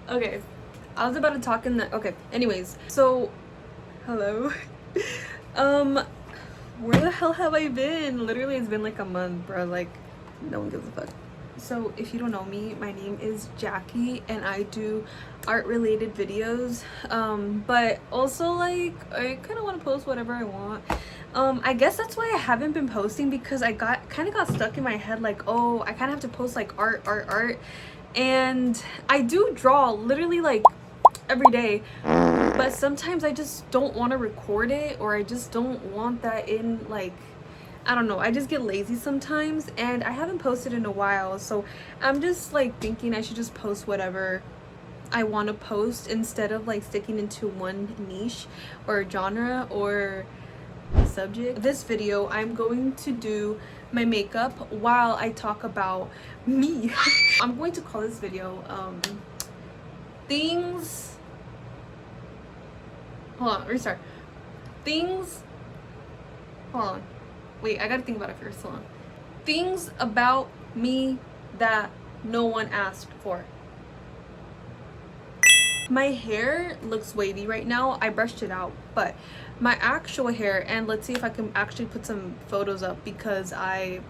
Okay, I was about to talk in the okay, anyways, so hello. um where the hell have I been? Literally it's been like a month, bro. Like no one gives a fuck. So if you don't know me, my name is Jackie and I do art related videos, but also like I kind of want to post whatever I want. I guess that's why I haven't been posting, because I kind of got stuck in my head like, oh, I kind of have to post like art, and I do draw literally like every day, but sometimes I just don't want to record it, or I just don't want that in, like, I don't know, I just get lazy sometimes and I haven't posted in a while. So I'm just like thinking I should just post whatever I want to post instead of like sticking into one niche or genre or subject. This video I'm going to do my makeup while I talk about me. I'm going to call this video things, hold on, restart. Things, hold on, wait, I gotta think about it first. Hold on. Things about me that no one asked for. My hair looks wavy right now. I brushed it out, but my actual hair, and let's see if I can actually put some photos up, because I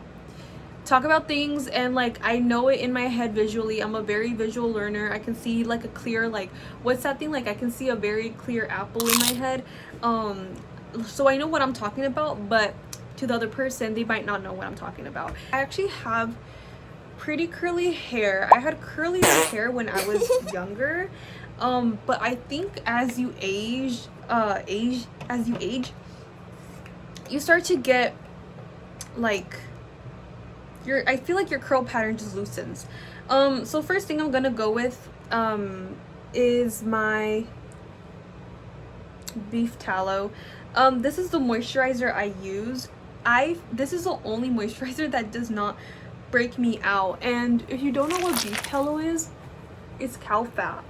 talk about things and like I know it in my head visually. I'm a very visual learner. I can see like a clear, like, what's that thing, like I can see a very clear apple in my head. So I know what I'm talking about, but to the other person they might not know what I'm talking about. I actually have pretty curly hair. I had curly hair when I was younger, but I think as you age, you start to get like I feel like your curl pattern just loosens. So first thing I'm gonna go with is my beef tallow. This is the moisturizer I use. This is the only moisturizer that does not break me out. And if you don't know what beef tallow is, it's cow fat.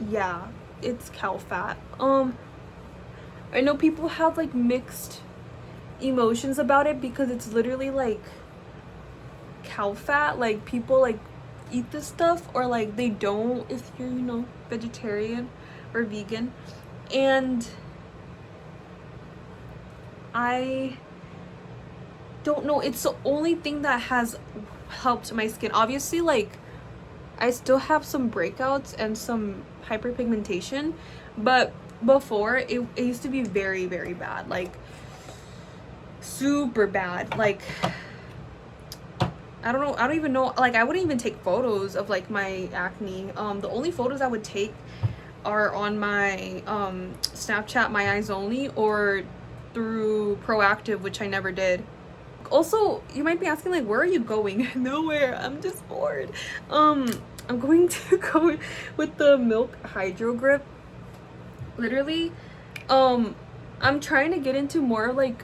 Yeah, it's cow fat. I know people have like mixed emotions about it, because it's literally like cow fat. Like people like eat this stuff, or like they don't if you're, you know, vegetarian or vegan. And I don't know, it's the only thing that has helped my skin. Obviously, like I still have some breakouts and some hyperpigmentation, but before it used to be very, very bad, like super bad. Like I don't even know, like I wouldn't even take photos of like my acne. The only photos I would take are on my Snapchat, my eyes only, or through Proactive, which I never did. Also, you might be asking, like, where are you going? Nowhere, I'm just bored. I'm going to go with the Milk Hydro Grip. Literally, I'm trying to get into more like,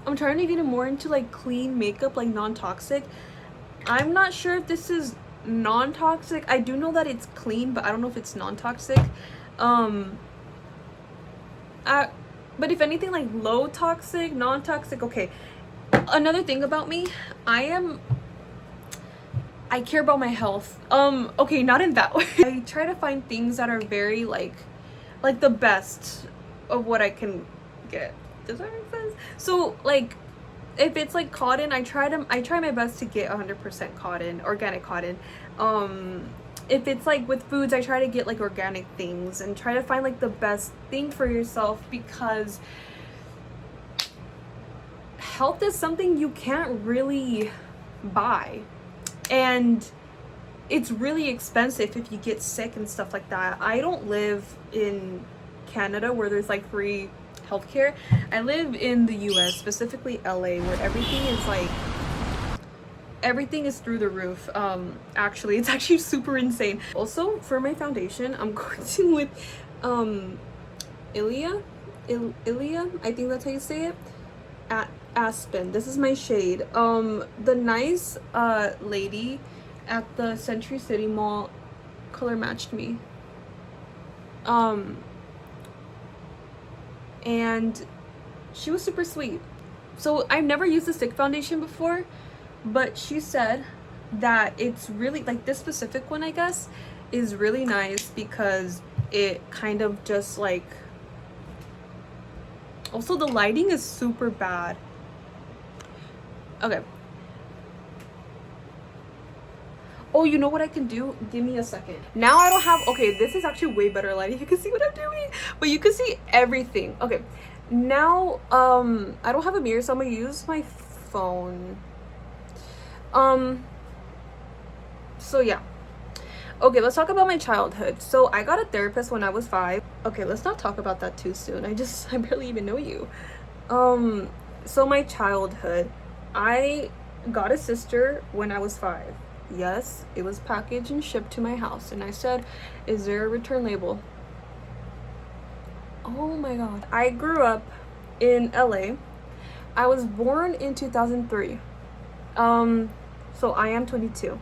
like clean makeup, like non-toxic. I'm not sure if this is non-toxic. I do know that it's clean, but I don't know if it's non-toxic. But if anything, like low toxic, non-toxic. Okay, another thing about me, I care about my health. Okay, not in that way. I try to find things that are very like the best of what I can get. Does that make sense? So like if it's like cotton, I try my best to get 100% cotton, organic cotton. If it's like with foods, I try to get like organic things and try to find like the best thing for yourself, because health is something you can't really buy, and it's really expensive if you get sick and stuff like that. I don't live in Canada where there's like free healthcare. I live in the US, specifically LA, where everything is through the roof. Actually, it's actually super insane. Also, for my foundation, I'm going to with Ilia, I think that's how you say it, at Aspen. This is my shade. The nice lady at the Century City Mall color matched me. And she was super sweet. So I've never used a stick foundation before, but she said that it's really like this specific one, I guess, is really nice because it kind of just like, also the lighting is super bad. Okay. Oh, you know what I can do? Give me a second. Now I don't have, okay, this is actually way better lighting. You can see what I'm doing, but you can see everything. Okay, now I don't have a mirror, so I'm gonna use my phone. So yeah. Okay, let's talk about my childhood. So I got a therapist when I was 5. Okay, let's not talk about that too soon. I barely even know you. So my childhood, I got a sister when I was 5. Yes, it was packaged and shipped to my house, and I said, is there a return label? Oh my god. I grew up in LA. I was born in 2003. So I am 22.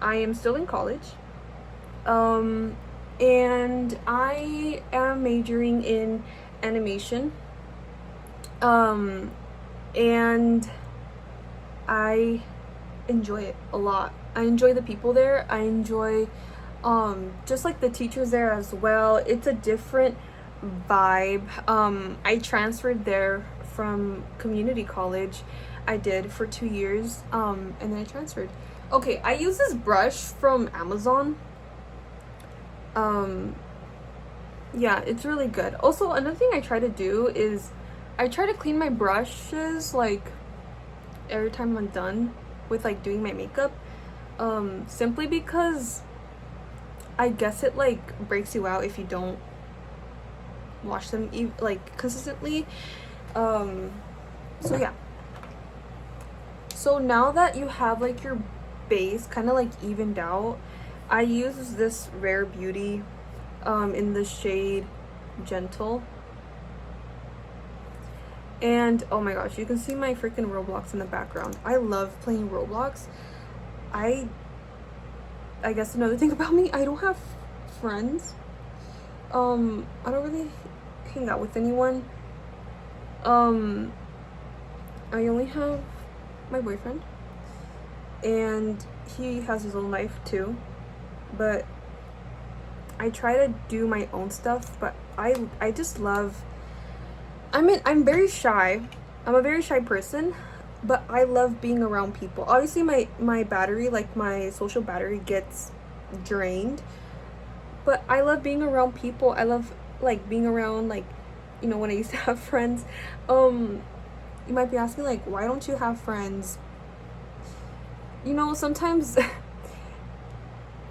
I am still in college. And I am majoring in animation. And I enjoy it a lot. I enjoy the people there. I enjoy just like the teachers there as well. It's a different vibe. I transferred there from community college. I did for 2 years, and then I transferred. Okay, I use this brush from Amazon. Yeah, it's really good. Also, another thing I try to do is I try to clean my brushes like every time I'm done with like doing my makeup, simply because I guess it like breaks you out if you don't wash them like consistently. So yeah, so now that you have like your base kind of like evened out, I use this Rare Beauty in the shade Gentle. And oh my gosh, you can see my freaking Roblox in the background. I love playing Roblox. I guess another thing about me, I don't have friends. I don't really hang out with anyone. I only have my boyfriend, and he has his own life too, but I try to do my own stuff. But I just love, I'm very shy. I'm a very shy person, but I love being around people. Obviously my battery, like my social battery, gets drained, but I love being around people. I love like being around, like, you know, when I used to have friends. You might be asking like, why don't you have friends? You know, sometimes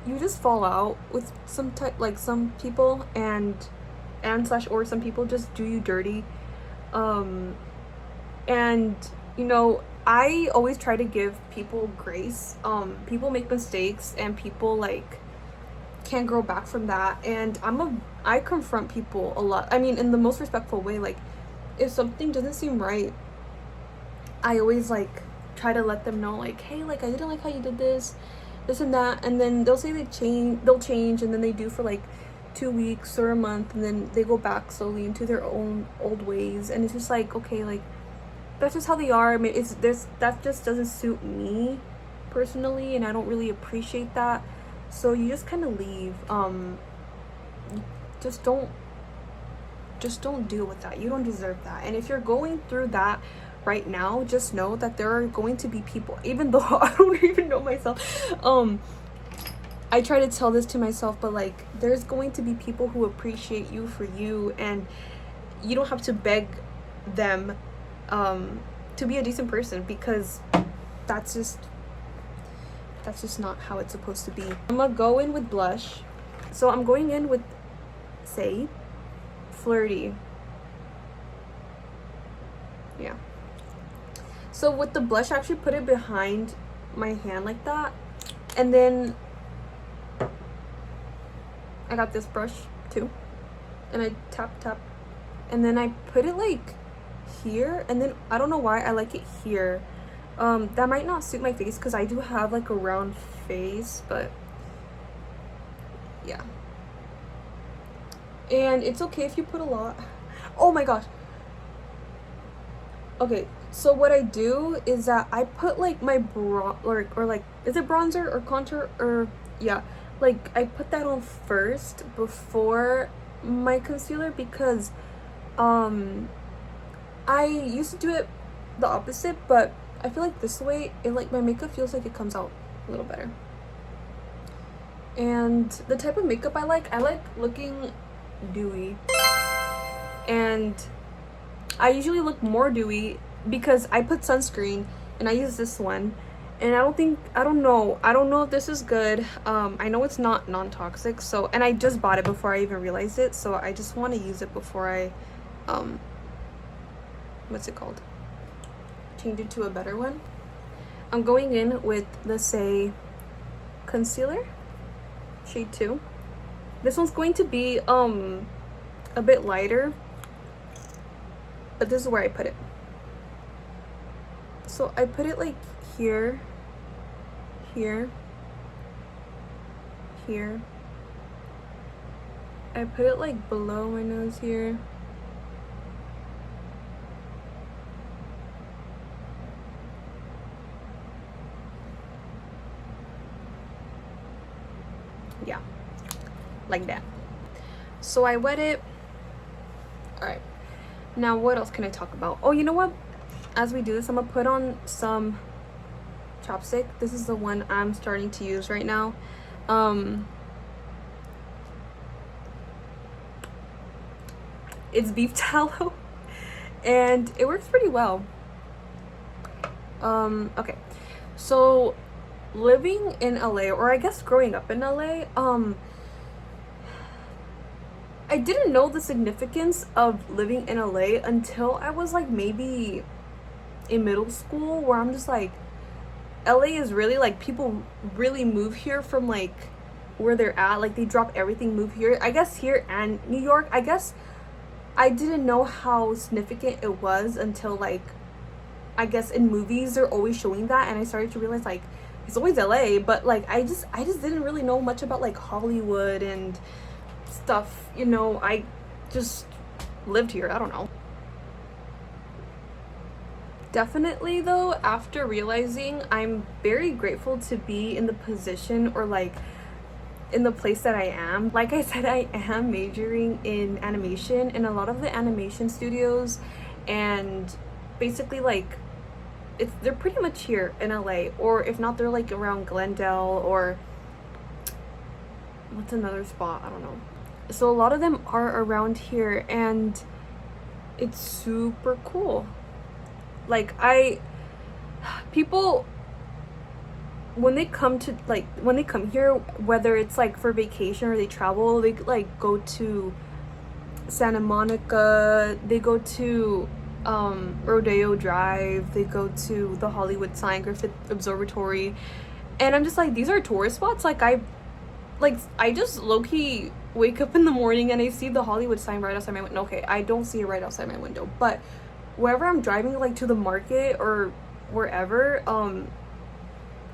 you just fall out with some people, and slash or some people just do you dirty. And you know, I always try to give people grace. People make mistakes, and people like can't grow back from that, and I confront people a lot. I mean, in the most respectful way. Like, if something doesn't seem right, I always like try to let them know, like, hey, like, I didn't like how you did this and that, and then they'll say they'll change, and then they do for like 2 weeks or a month, and then they go back slowly into their own old ways, and it's just like, okay, like, that's just how they are. I mean, that just doesn't suit me personally, and I don't really appreciate that. So you just kind of leave. Just don't deal with that. You don't deserve that. And if you're going through that right now, just know that there are going to be people, even though I don't even know myself, I try to tell this to myself, but like, there's going to be people who appreciate you for you, and you don't have to beg them to be a decent person, because that's just not how it's supposed to be. I'm gonna go in with blush. So I'm going in with, say, Flirty. Yeah. So with the blush, I actually put it behind my hand like that, and then I got this brush too, and I tap, and then I put it like here, and then I don't know why I like it here. That might not suit my face because I do have like a round face, but yeah. And it's okay if you put a lot. Oh my gosh. Okay, So what I do is that I put like my or like, is it bronzer or contour, or yeah, like I put that on first before my concealer, because I used to do it the opposite, but I feel like this way it, like, my makeup feels like it comes out a little better. And the type of makeup I like looking dewy, and I usually look more dewy because I put sunscreen and I use this one, and I don't know if this is good. I know it's not non-toxic, so, and I just bought it before I even realized it, so I just want to use it before I what's it called, change it to a better one. I'm going in with the Say concealer, shade 2. This one's going to be a bit lighter, but this is where I put it. So I put it like here, here, here. I put it like below my nose here. Yeah, like that. So I wet it. All right, now what else can I talk about? Oh, you know what, as we do this, I'm gonna put on some chapstick. This is the one I'm starting to use right now. It's beef tallow and it works pretty well. Okay, so living in LA, or I guess growing up in LA, I didn't know the significance of living in LA until I was like maybe in middle school, where I'm just like, LA is really like, people really move here from like where they're at, like they drop everything, move here. I guess here and New York, I guess I didn't know how significant it was until like, I guess in movies they're always showing that, and I started to realize like it's always LA, but like I just didn't really know much about like Hollywood and stuff, you know. I just lived here, I don't know. Definitely though, after realizing, I'm very grateful to be in the position, or like in the place that I am. Like I said, I am majoring in animation, and a lot of the animation studios, and basically like they're pretty much here in LA, or if not, they're like around Glendale, or what's another spot, I don't know. So a lot of them are around here, and it's super cool. Like people, when they come here, whether it's like for vacation or they travel, they like go to Santa Monica, they go to Rodeo Drive, they go to the Hollywood Sign, Griffith Observatory, and I'm just like, these are tourist spots. Like I just low-key wake up in the morning and I see the Hollywood sign right outside my window. Okay, I don't see it right outside my window, but wherever I'm driving, like to the market or wherever,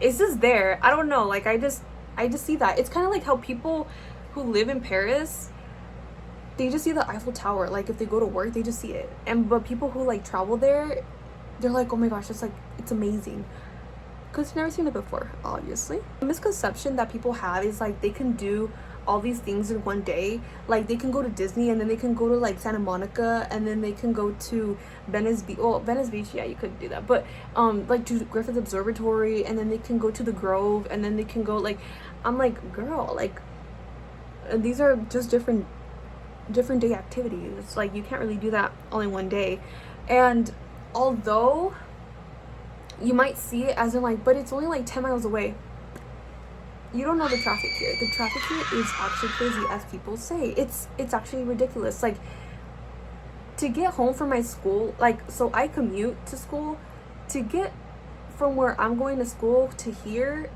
it's just there. I don't know, like I just see that. It's kind of like how people who live in Paris, they just see the Eiffel Tower. Like if they go to work, they just see it. But people who like travel there, they're like, oh my gosh, it's like, it's amazing, because they've never seen it before, obviously. The misconception that people have is like they can do all these things in one day. Like they can go to Disney, and then they can go to like Santa Monica, and then they can go to Venice Beach. Well, Venice Beach, yeah, you could do that, but like to Griffith Observatory, and then they can go to the Grove, and then they can go, like, I'm like, girl, like these are just different day activities. It's like you can't really do that all in one day. And although you might see it as in like, but it's only like 10 miles away, you don't know the traffic here. The traffic here is actually crazy, as people say. It's actually ridiculous. Like to get home from my school, like, so I commute to school, to get from where I'm going to school to here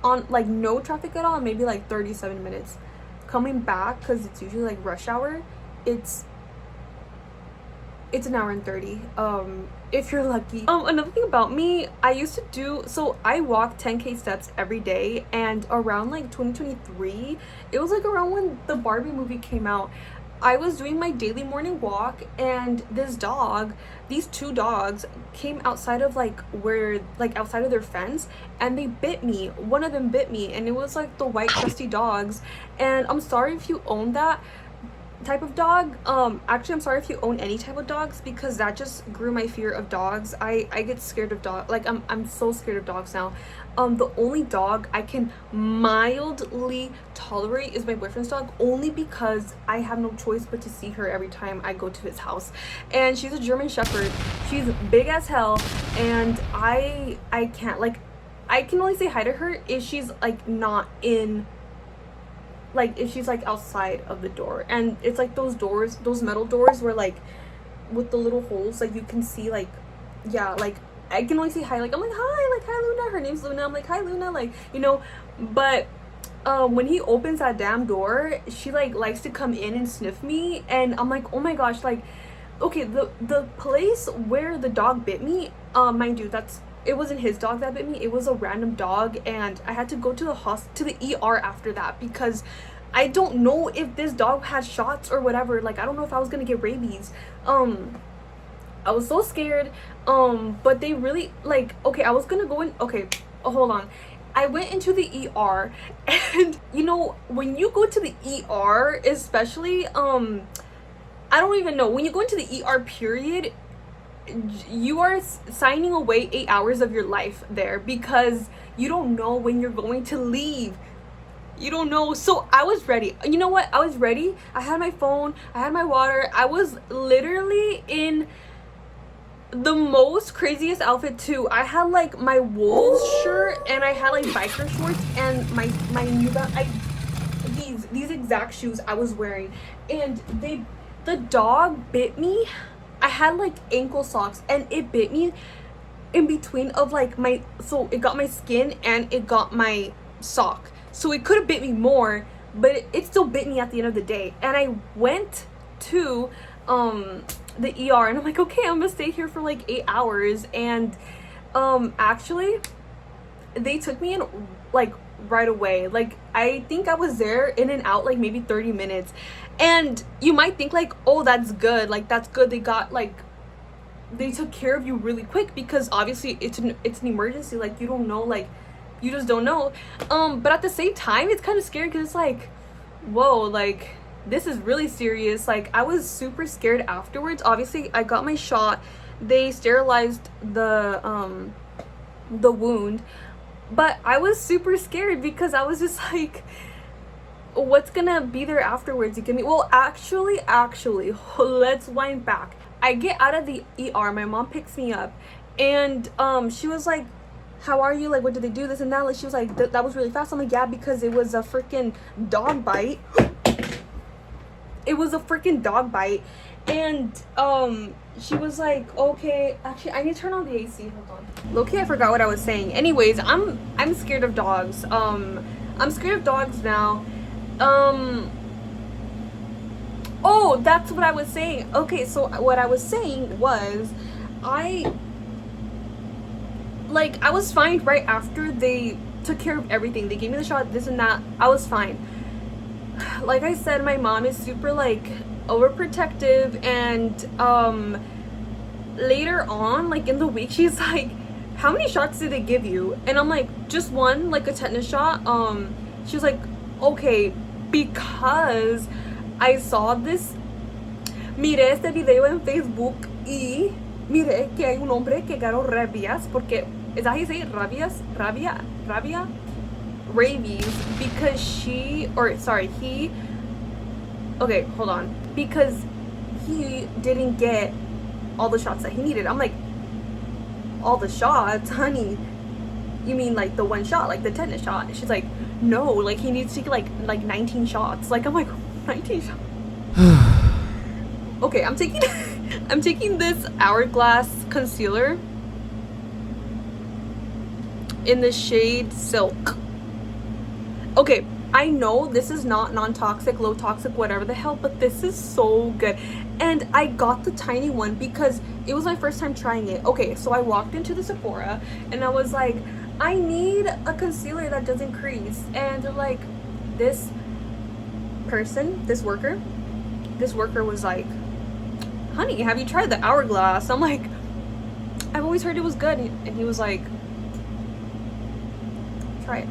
on like no traffic at all, maybe like 37 minutes. Coming back, because it's usually like rush hour, it's an hour and 30, if you're lucky. Another thing about me, I used to do, so I walk 10K steps every day, and around like 2023, it was like around when the Barbie movie came out, I was doing my daily morning walk, and these two dogs came outside of outside of their fence, and they bit me. One of them bit me, and it was like the white crusty dogs. And I'm sorry if you own that type of dog. Actually, I'm sorry if you own any type of dogs, because that just grew my fear of dogs. I get scared of dogs. Like, I'm so scared of dogs now. The only dog I can mildly tolerate is my boyfriend's dog, only because I have no choice but to see her every time I go to his house. And she's a German Shepherd. She's big as hell, and I can't, like, I can only say hi to her if she's like not in, like, if she's like outside of the door. And it's like those doors, those metal doors where, like, with the little holes, like, you can see, like, yeah, like, I can only say hi. Like, I'm like, hi, like, hi Luna. Her name's Luna. I'm like, hi Luna, like, you know. But when he opens that damn door, she like likes to come in and sniff me, and I'm like, oh my gosh. Like, okay, the place where the dog bit me, mind you, it wasn't his dog that bit me. It was a random dog, and I had to go to the ER after that, because I don't know if this dog had shots or whatever. Like, I don't know if I was gonna get rabies. I was so scared. But they really, like, okay, I was gonna go in. Okay, hold on. I went into the ER, and you know, when you go to the ER, especially, I don't even know, when you go into the ER period, you are signing away 8 hours of your life there, because you don't know when you're going to leave. You don't know. So I was ready. You know what? I was ready. I had my phone, I had my water. I was literally in the most craziest outfit too. I had like my wool shirt, and I had like biker shorts, and my new these exact shoes I was wearing. And the dog bit me. I had like ankle socks, and it bit me in between of like so it got my skin and it got my sock. So it could have bit me more, but it still bit me at the end of the day. And I went to the ER, and I'm like, okay, I'm gonna stay here for like 8 hours. And actually they took me in like right away. Like, I think I was there in and out like maybe 30 minutes. And you might think like, oh, that's good, like that's good, they took care of you really quick, because obviously it's an emergency. Like, you don't know, like, you just don't know. But at the same time, it's kind of scary, because it's like, whoa, like, this is really serious. Like, I was super scared afterwards. Obviously, I got my shot. They sterilized the wound, but I was super scared, because I was just like, what's gonna be there afterwards? You get me? Well, actually, let's wind back. I get out of the ER. My mom picks me up, and she was like, how are you? Like, what did they do? This and that. Like, she was like, that was really fast. I'm like, yeah, because it was a freaking dog bite. It was a freaking dog bite. And she was like, okay, actually, I need to turn on the AC. Hold on. Low-key, I forgot what I was saying. Anyways, I'm scared of dogs. I'm scared of dogs now. Oh, that's what I was saying. Okay, so what I was saying was, I was fine right after they took care of everything. They gave me the shot, this and that. I was fine. Like I said, my mom is super like overprotective, and later on, like in the week, she's like, how many shots did they give you? And I'm like, just one, like a tetanus shot. She was like, okay, because I saw this, miré este video en Facebook, y miré que hay un hombre que ganó rabias, porque, is that how you say it? Rabies, because he, okay, hold on, because he didn't get all the shots that he needed. I'm like, all the shots, honey? You mean like the one shot, like the tetanus shot? And she's like, no, like he needs to take like 19 shots. Like, I'm like, 19 shots? Okay, I'm taking this Hourglass concealer in the shade Silk. Okay, I know this is not non-toxic, low toxic, whatever the hell, but this is so good. And I got the tiny one because it was my first time trying it. Okay, so I walked into the Sephora and I was like, I need a concealer that doesn't crease. And they're like, this worker this worker was like, honey, have you tried the Hourglass? I'm like, I've always heard it was good. And he was like, try it.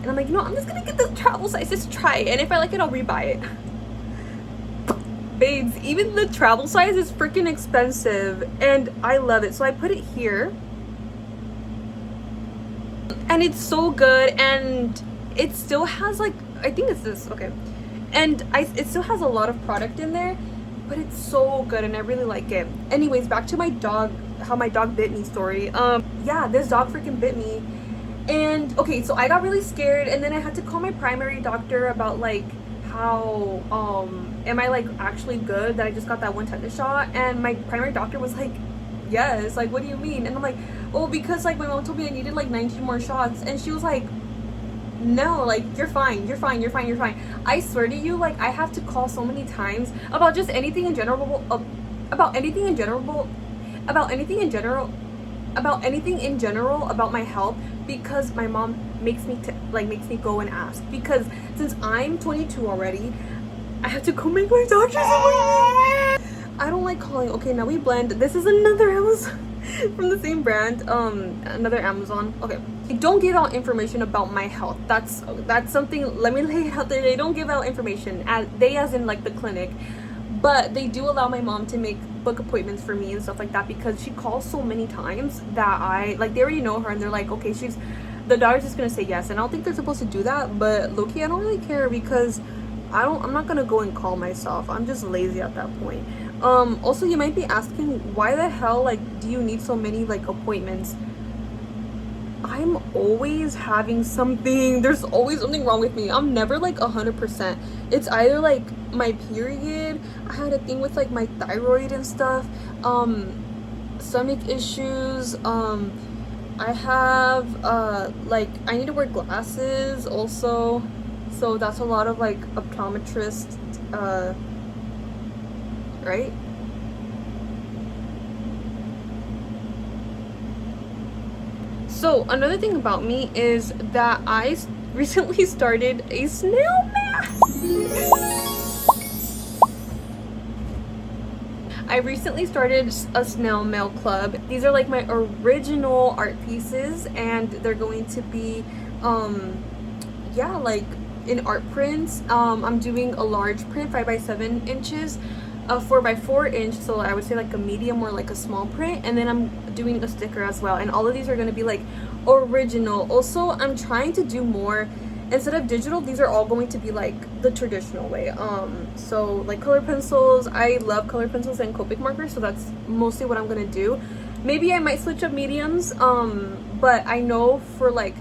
And I'm like, you know, I'm just gonna get the travel size, just try it, and if I like it, I'll rebuy it. Babes, even the travel size is freaking expensive, and I love it. So I put it here, and it's so good, and it still has like, I think it's this, okay, and it still has a lot of product in there, but it's so good, and I really like it. Anyways, back to my dog, how my dog bit me story. Yeah, this dog freaking bit me. And okay, so I got really scared, and then I had to call my primary doctor about like how am I like actually good that I just got that one tetanus shot. And my primary doctor was like, yes, like what do you mean? And I'm like, oh, because like my mom told me I needed like 19 more shots, and she was like, no, like you're fine, you're fine, you're fine, you're fine. I swear to you, like I have to call so many times about just anything in general, about anything in general, about anything in general, about anything in general about my health, because my mom makes me go and ask. Because since I'm 22 already, I have to go make my doctor's appointment. I don't like calling. Okay, now we blend. This is another Amazon from the same brand, another Amazon. Okay, they don't give out information about my health. That's something, let me lay it out there. They don't give out information, as in like the clinic, but they do allow my mom to book appointments for me and stuff like that, because she calls so many times that I like, they already know her, and they're like, okay, the doctor's just gonna say yes. And I don't think they're supposed to do that, but low-key I don't really care, because I'm not gonna go and call myself. I'm just lazy at that point. Also, you might be asking, why the hell like do you need so many like appointments? I'm always having something. There's always something wrong with me. I'm never like 100%. It's either like my period, I had a thing with like my thyroid and stuff, stomach issues, I have like I need to wear glasses also, so that's a lot of like optometrist, right? So another thing about me is that I recently started a snail mail. I recently started a snail mail club. These are like my original art pieces, and they're going to be yeah, like in art prints. I'm doing a large print, 5 by 7 inches, a 4 by 4 inch, so I would say like a medium or like a small print, and then I'm doing a sticker as well. And all of these are going to be like original. Also, I'm trying to do more. Instead of digital, these are all going to be like the traditional way. So like color pencils. I love color pencils and Copic markers, so that's mostly what I'm gonna do. Maybe I might switch up mediums, but I know for like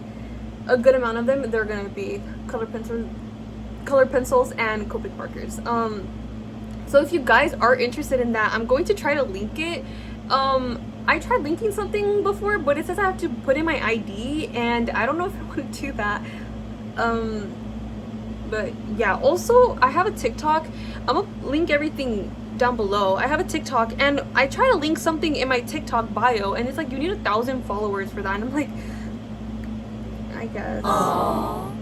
a good amount of them, they're gonna be color pencils and Copic markers. So if you guys are interested in that, I'm going to try to link it. I tried linking something before, but it says I have to put in my ID, and I don't know if I want to do that. But yeah, also I have a TikTok. I'm gonna link everything down below. I have a TikTok, and I try to link something in my TikTok bio, and it's like you need 1,000 followers for that, and I'm like, I guess. Aww.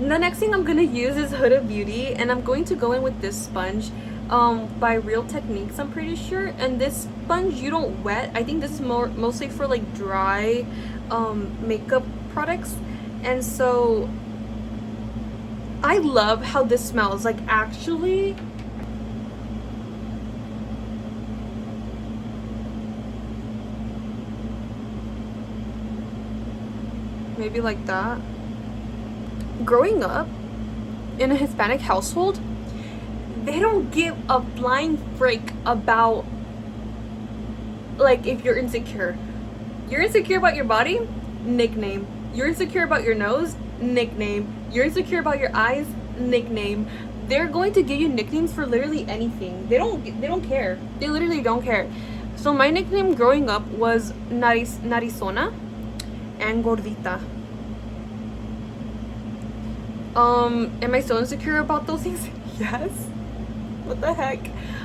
The next thing I'm gonna use is Huda Beauty, and I'm going to go in with this sponge by Real Techniques, I'm pretty sure. And this sponge you don't wet. I think this is mostly for like dry makeup products. And so I love how this smells. Like, actually, maybe like that. Growing up in a Hispanic household, they don't give a flying frick about like if you're insecure. You're insecure about your body? Nickname. You're insecure about your nose? Nickname. You're insecure about your eyes? Nickname. They're going to give you nicknames for literally anything. They don't care. They literally don't care. So my nickname growing up was Narizona and Gordita. Am I still insecure about those things? Yes. What the heck?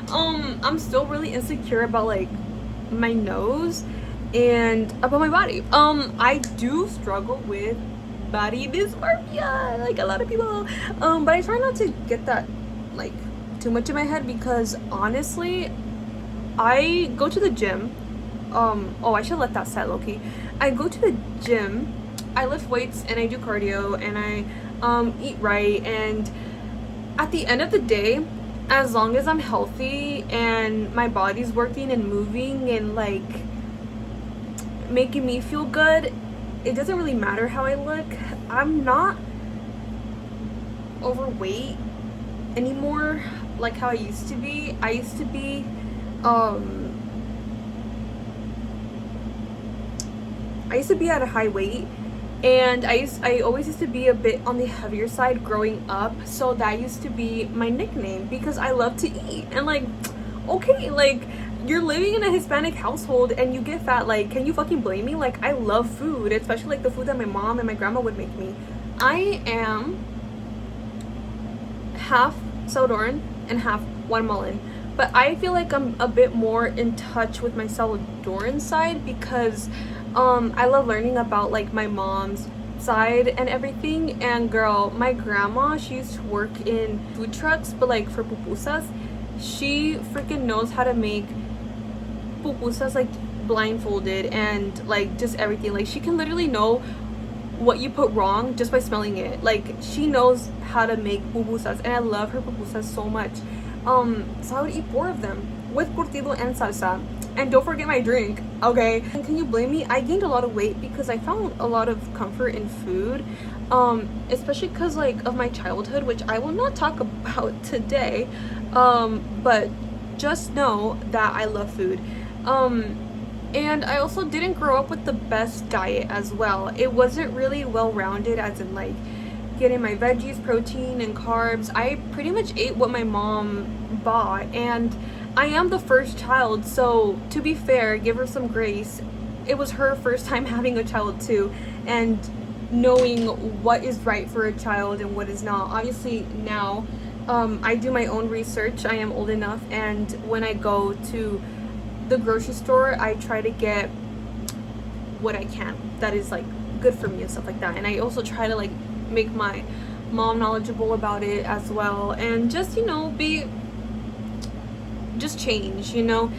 I'm still really insecure about like my nose and about my body. I do struggle with body dysmorphia, like a lot of people. But I try not to get that like too much in my head because honestly, I go to the gym. Oh, I should let that set, low-key. I go to the gym, I lift weights, and I do cardio, and I eat right, and at the end of the day, as long as I'm healthy and my body's working and moving and like making me feel good, it doesn't really matter how I look. I'm not overweight anymore like how I used to be. I used to be at a high weight, and I always used to be a bit on the heavier side growing up, so that used to be my nickname because I love to eat. And like, okay, like, you're living in a Hispanic household and you get fat, like, can you fucking blame me? Like, I love food, especially like the food that my mom and my grandma would make me. I am half Salvadoran and half Guatemalan, but I feel like I'm a bit more in touch with my Salvadoran side because I love learning about like my mom's side and everything. And girl, my grandma, she used to work in food trucks, but like for pupusas, she freaking knows how to make pupusas like blindfolded and like just everything. Like she can literally know what you put wrong just by smelling it. Like she knows how to make pupusas, and I love her pupusas so much. So I would eat 4 of them with curtido and salsa. And don't forget my drink, okay? And can you blame me? I gained a lot of weight because I found a lot of comfort in food, especially because like of my childhood, which I will not talk about today, but just know that I love food. And I also didn't grow up with the best diet as well. It wasn't really well-rounded, as in like getting my veggies, protein, and carbs. I pretty much ate what my mom bought, and I am the first child, so to be fair, give her some grace. It was her first time having a child too, and knowing what is right for a child and what is not. Obviously now, I do my own research. I am old enough, and when I go to the grocery store, I try to get what I can that is like good for me and stuff like that. And I also try to like make my mom knowledgeable about it as well, and just, you know, just change, you know.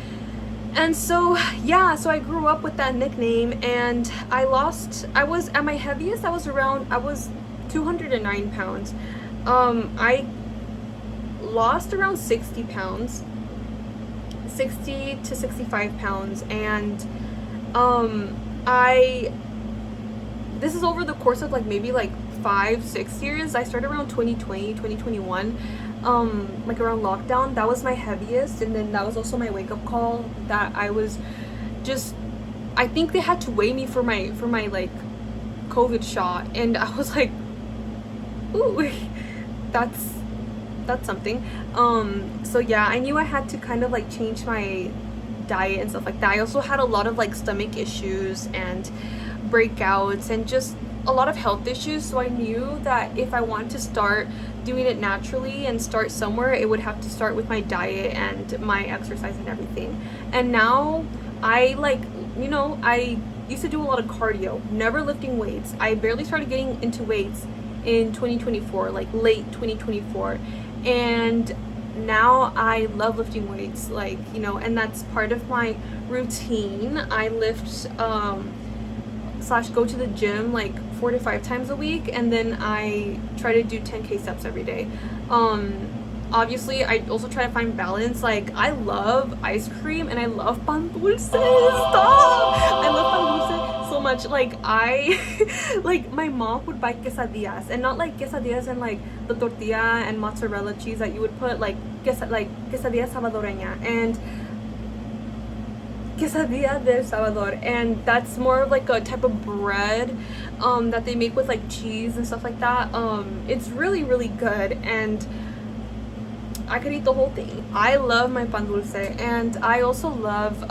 And so yeah, so I grew up with that nickname, and I was at my heaviest, I was 209 pounds. I lost around 60 pounds, 60 to 65 pounds, and this is over the course of like maybe like 5-6 years. I started around 2020, 2021, like around lockdown. That was my heaviest, and then that was also my wake-up call that I was just, I think they had to weigh me for my like COVID shot, and I was like, ooh, that's something. So yeah, I knew I had to kind of like change my diet and stuff like that. I also had a lot of like stomach issues and breakouts and just a lot of health issues, so I knew that if I wanted to start doing it naturally and start somewhere, it would have to start with my diet and my exercise and everything. And now I like, you know, I used to do a lot of cardio, never lifting weights. I barely started getting into weights in 2024, like late 2024, and now I love lifting weights, like, you know, and that's part of my routine. I lift / go to the gym like 4 to 5 times a week, and then I try to do 10k steps every day. Obviously I also try to find balance. Like, I love ice cream and I love pan dulce. Stop! I love pan dulce so much. Like, like my mom would buy quesadillas, and not like quesadillas and like the tortilla and mozzarella cheese that you would put, like quesadilla salvadoreña and quesadilla del Salvador, and that's more of like a type of bread that they make with like cheese and stuff like that. It's really, really good, and I could eat the whole thing. I love my pan dulce, and I also love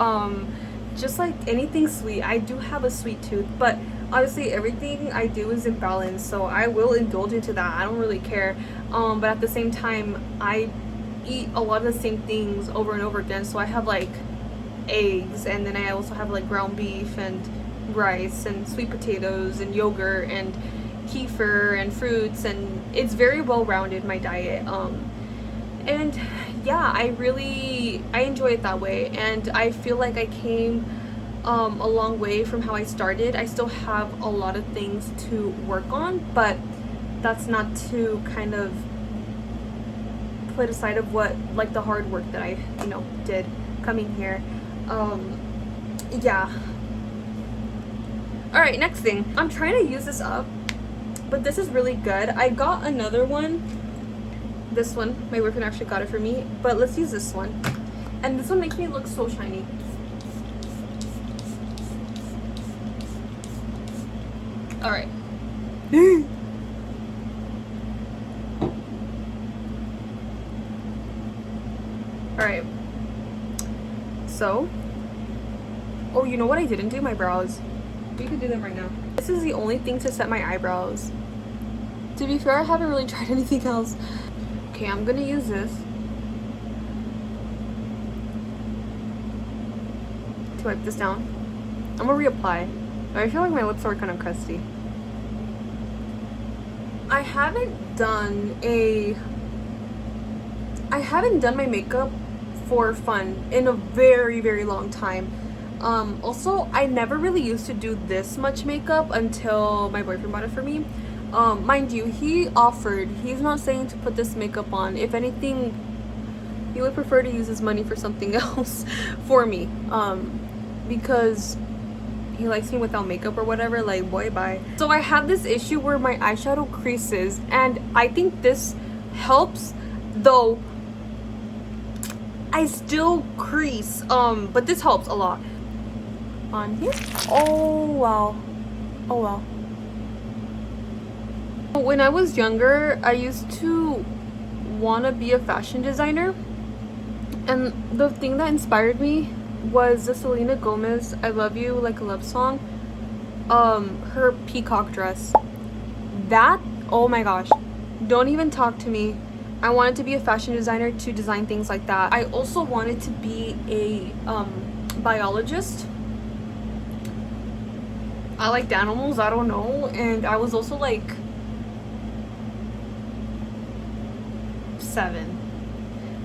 just like anything sweet. I do have a sweet tooth, but obviously everything I do is in balance, so I will indulge into that. I don't really care, but at the same time I eat a lot of the same things over and over again. So I have like eggs, and then I also have like ground beef and rice and sweet potatoes and yogurt and kefir and fruits, and it's very well rounded, my diet. And yeah, I enjoy it that way, and I feel like I came a long way from how I started. I still have a lot of things to work on, but that's not to kind of put aside of what, like, the hard work that I, you know, did coming here. Yeah. All right, next thing. I'm trying to use this up, but this is really good. I got another one. This one, my boyfriend actually got it for me, but let's use this one. And this one makes me look so shiny. All right. All right. So, oh, you know what I didn't do? My brows. We could do them right now. This is the only thing to set my eyebrows. To be fair, I haven't really tried anything else. Okay, I'm gonna use this to wipe this down. I'm gonna reapply. I feel like my lips are kind of crusty. I haven't done my makeup for fun in a very, very long time. Also, I never really used to do this much makeup until my boyfriend bought it for me. Mind you, he offered, he's not saying to put this makeup on. If anything, he would prefer to use his money for something else for me. Because he likes me without makeup or whatever, like, boy, bye. So I have this issue where my eyeshadow creases, and I think this helps, though I still crease, but this helps a lot. On here. Oh wow. Oh wow. When I was younger, I used to want to be a fashion designer, and the thing that inspired me was the Selena Gomez "I Love You Like a Love Song," her peacock dress. That, oh my gosh, don't even talk to me. I wanted to be a fashion designer to design things like that. I also wanted to be a biologist. I liked animals, I don't know, and I was also like 7.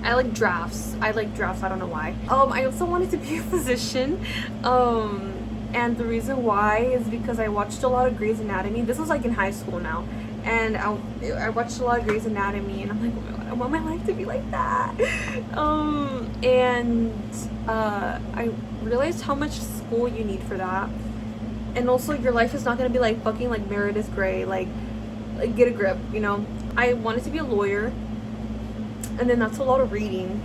I like drafts. I don't know why. I also wanted to be a physician. And the reason why is because I watched a lot of Grey's Anatomy. This was like in high school now. And I watched a lot of Grey's Anatomy, and I'm like, oh my god, I want my life to be like that. I realized how much school you need for that. And also, your life is not gonna be like fucking like Meredith Grey, like get a grip, you know. I wanted to be a lawyer, and then that's a lot of reading.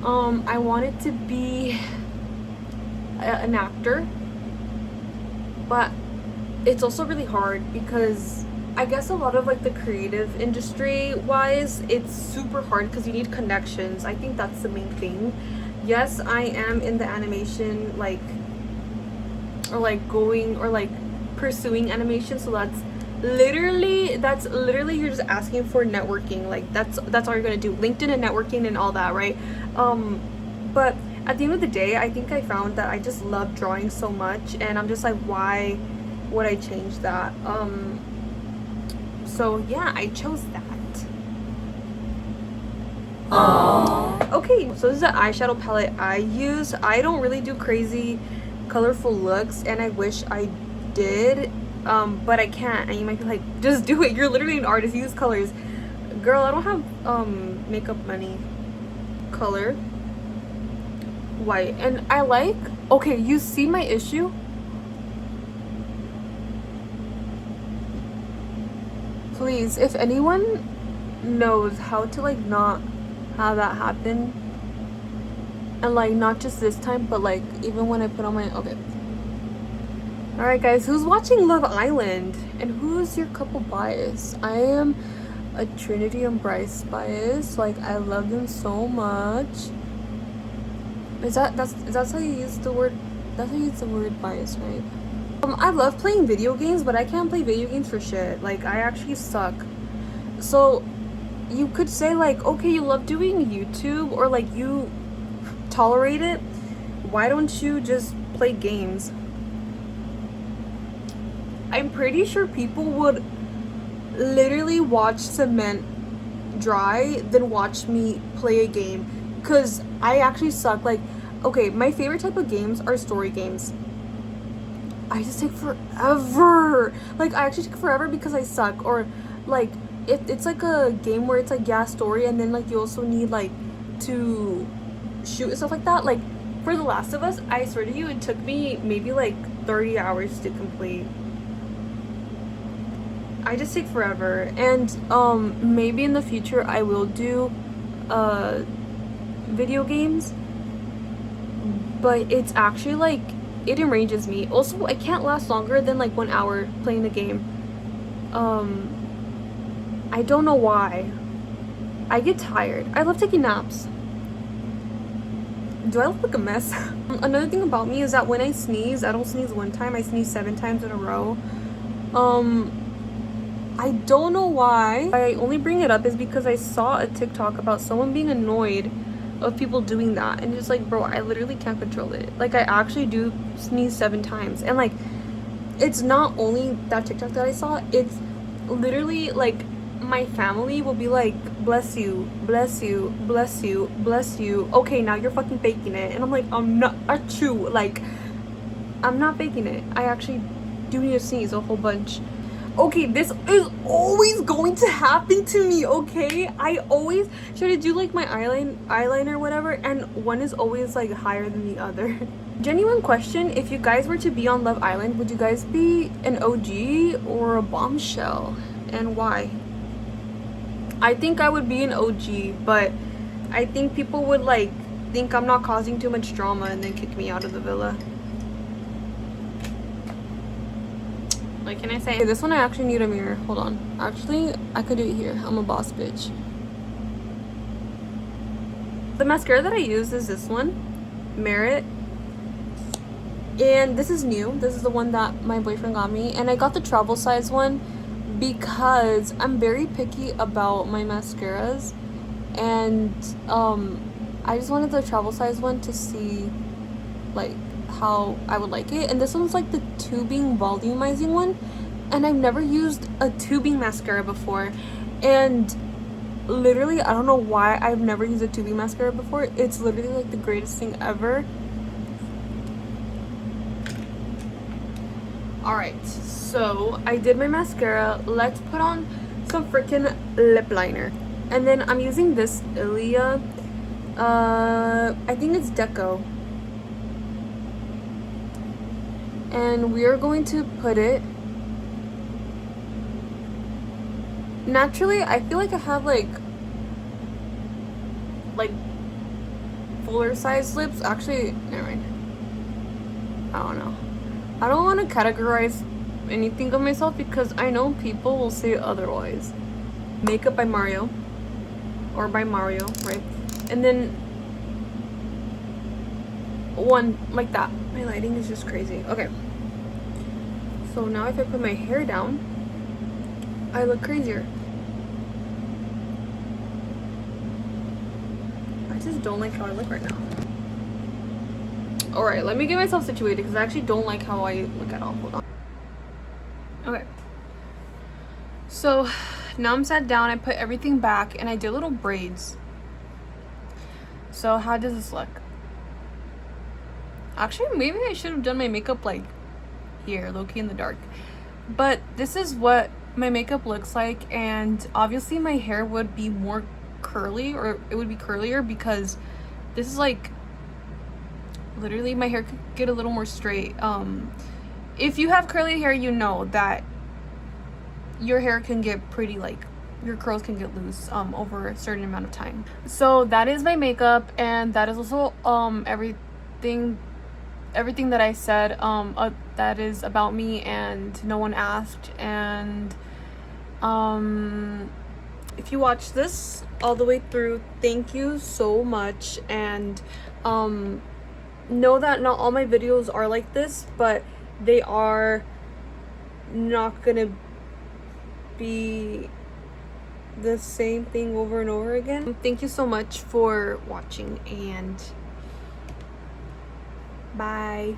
I wanted to be an actor, but it's also really hard because I guess a lot of like the creative industry wise, it's super hard because you need connections. I think that's the main thing. Yes, I am in the animation, like, or like going or like pursuing animation, so that's literally you're just asking for networking. Like that's all you're gonna do, LinkedIn and networking and all that, right? But at the end of the day, I think I found that I just love drawing so much, and I'm just like, why would I change that? So yeah, I chose that. Aww. Okay, so this is the eyeshadow palette I use. I don't really do crazy colorful looks, and I wish I did, but I can't. And you might be like, just do it, you're literally an artist, use colors. Girl, I don't have makeup money. Color white. And I like, okay, you see my issue? Please, if anyone knows how to like not have that happen, and like not just this time, but like even when I put on my, okay. All right guys, who's watching Love Island and who's your couple bias? I am a Trinity and Bryce bias. Like, I love them so much. That's how you use the word, that's how you use the word bias, right? I love playing video games, but I can't play video games for shit. Like, I actually suck. So you could say like, okay, you love doing YouTube, or like you tolerate it, why don't you just play games? I'm pretty sure people would literally watch cement dry than watch me play a game, because I actually suck. Like, okay, my favorite type of games are story games. I just take forever. Like, I actually take forever because I suck. Or like, it's like a game where it's like, yeah, story, and then like you also need like to shoot and stuff like that. Like for The Last of Us, I swear to you, it took me maybe like 30 hours to complete. I just take forever. And maybe in the future I will do video games, but it's actually like, it enrages me. Also, I can't last longer than like 1 hour playing the game. I don't know why. I get tired. I love taking naps. Do I look like a mess? Another thing about me is that when I sneeze, I don't sneeze one time, I sneeze 7 times in a row. I don't know why. I only bring it up is because I saw a TikTok about someone being annoyed of people doing that, and it's like, bro, I literally can't control it. Like, I actually do sneeze 7 times, and like, it's not only that TikTok that I saw, it's literally like my family will be like, bless you, bless you, bless you, bless you. Okay, now you're fucking faking it. And I'm like, I'm not, achoo, like, I'm not faking it. I actually do need to sneeze a whole bunch. Okay, this is always going to happen to me, okay? I always try to do like my eyeliner or whatever, and one is always like higher than the other. Genuine question, if you guys were to be on Love Island, would you guys be an OG or a bombshell, and why? I think I would be an OG, but I think people would like think I'm not causing too much drama and then kick me out of the villa. What can I say? Okay, this one I actually need a mirror. Hold on. Actually, I could do it here. I'm a boss bitch. The mascara that I use is this one, Merit. And this is new. This is the one that my boyfriend got me. And I got the travel size one because I'm very picky about my mascaras. And I just wanted the travel size one to see like how I would like it. And this one's like the tubing volumizing one, and I've never used a tubing mascara before, and literally I don't know why I've never used a tubing mascara before. It's literally like the greatest thing ever. Alright, so I did my mascara. Let's put on some freaking lip liner, and then I'm using this Ilia, I think it's Deco. And we are going to put it. Naturally, I feel like I have like fuller size lips. Actually, never mind. I don't know. I don't want to categorize anything of myself because I know people will say otherwise. Makeup by Mario. Or by Mario, right? And then one like that. My lighting is just crazy. Okay, so now if I put my hair down, I look crazier. I just don't like how I look right now. Alright, let me get myself situated because I actually don't like how I look at all. Hold on. Okay, so now I'm sat down, I put everything back, and I did little braids. So how does this look? Actually, maybe I should have done my makeup like here, low-key in the dark. But this is what my makeup looks like, and obviously my hair would be more curly, or it would be curlier, because this is like, literally my hair could get a little more straight. If you have curly hair, you know that your hair can get pretty, like, your curls can get loose over a certain amount of time. So that is my makeup, and that is also everything that I said that is about me and no one asked. And if you watch this all the way through, thank you so much. And know that not all my videos are like this, but they are not gonna be the same thing over and over again. Thank you so much for watching, and bye.